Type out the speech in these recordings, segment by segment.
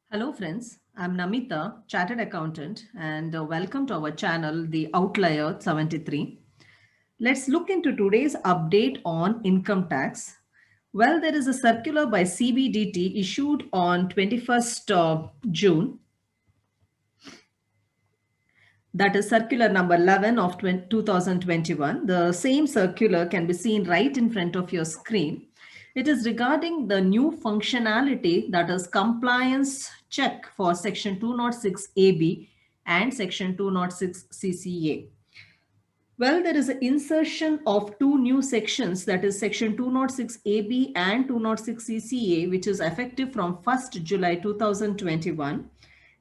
Hello friends, I'm Namita, Chartered Accountant, and welcome to our channel, The Outlier 73. Let's look into today's update on income tax. Well, there is a circular by CBDT issued on 21st June, that is circular number 11 of 2021. The same circular can be seen right in front of your screen. It is regarding the new functionality, that is compliance check for section 206 AB and section 206 CCA. Well, there is an insertion of two new sections, that is section 206 AB and 206 CCA, which is effective from 1st July 2021.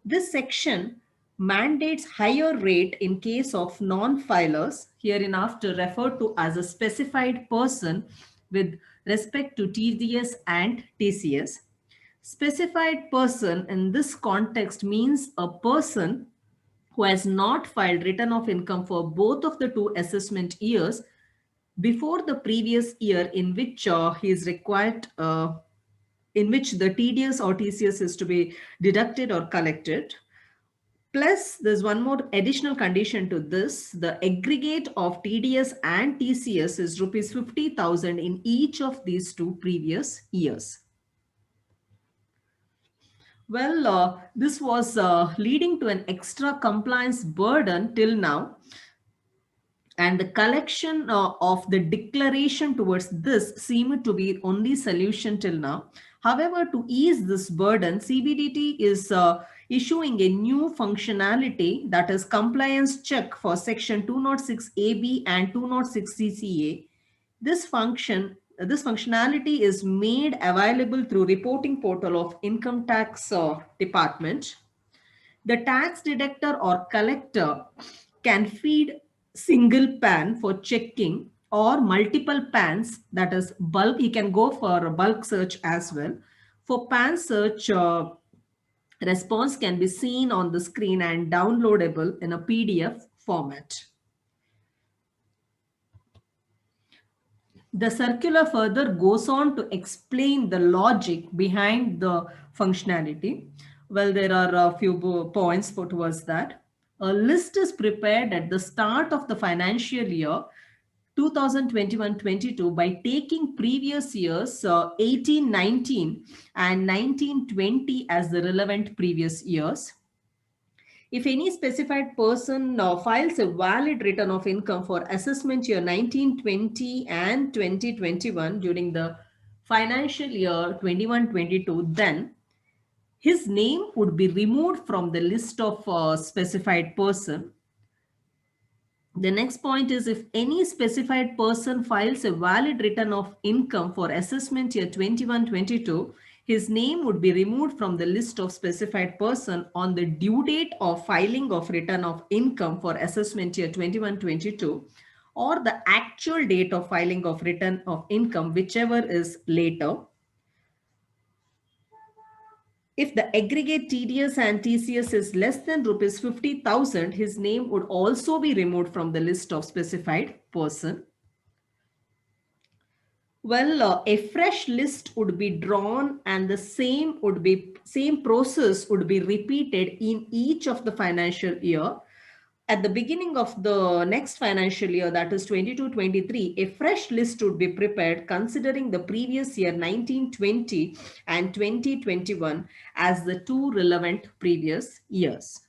This section mandates higher rate in case of non-filers, hereinafter referred to as a specified person with respect to TDS and TCS. Specified person in this context means a person who has not filed return of income for both of the two assessment years before the previous year in which he is required, in which the TDS or TCS is to be deducted or collected. Plus, there's one more additional condition to this. The aggregate of TDS and TCS is rupees 50,000 in each of these two previous years. Well, this was leading to an extra compliance burden till now. And the collection of the declaration towards this seemed to be only solution till now. However, to ease this burden, CBDT is issuing a new functionality, that is compliance check for section 206 AB and 206 CCA. This functionality is made available through reporting portal of Income Tax Department. The tax deductor or collector can feed single pan for checking or multiple pans, that is bulk. He can go for a bulk search as well. For pan search, response can be seen on the screen and downloadable in a PDF format. The circular further goes on to explain the logic behind the functionality. Well, there are a few points towards that. A list is prepared at the start of the financial year 2021-22 by taking previous years 18-19 and 19-20 as the relevant previous years. If any specified person files a valid return of income for assessment year 1920 and 2021 during the financial year 21-22, then his name would be removed from the list of specified person. The next point is, if any specified person files a valid return of income for assessment year 21-22, his name would be removed from the list of specified person on the due date of filing of return of income for assessment year 21-22 or the actual date of filing of return of income, whichever is later. If the aggregate TDS and TCS is less than rupees 50,000, his name would also be removed from the list of specified person. Well, a fresh list would be drawn and the same process would be repeated in each of the financial year. At the beginning of the next financial year, that is 22-23, a fresh list would be prepared considering the previous year 1920 and 2021 as the two relevant previous years.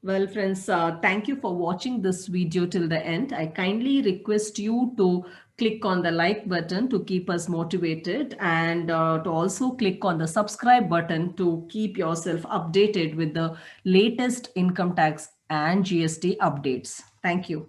Well, friends, thank you for watching this video till the end. I kindly request you to click on the like button to keep us motivated and to also click on the subscribe button to keep yourself updated with the latest income tax and GST updates. Thank you.